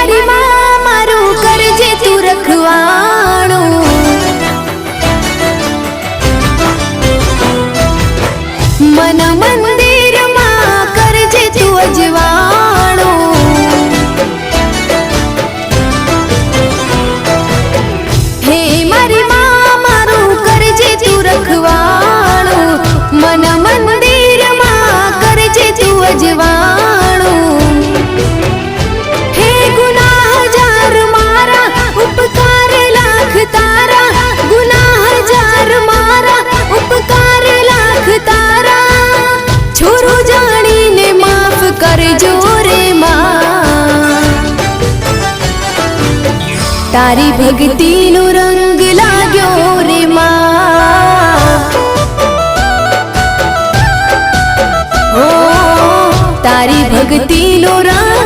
मारी माँ मारू करजे तू रखवाणो। मन मंदिर मां करजे तू अजवाणो। हे मारी माँ मारू करजे तू रखवाणो। मन मंदिर मां करजे तू अजवाणो। हे गुनाह जार मारा उपकार लाख तारा। गुनाह जार मारा उपकार लाख तारा। छोरो जानी ने माफ करजो रे मां। तारी भक्ति नो रंग लाग्यो रे मां। ओ तारी भक्ति नो रंग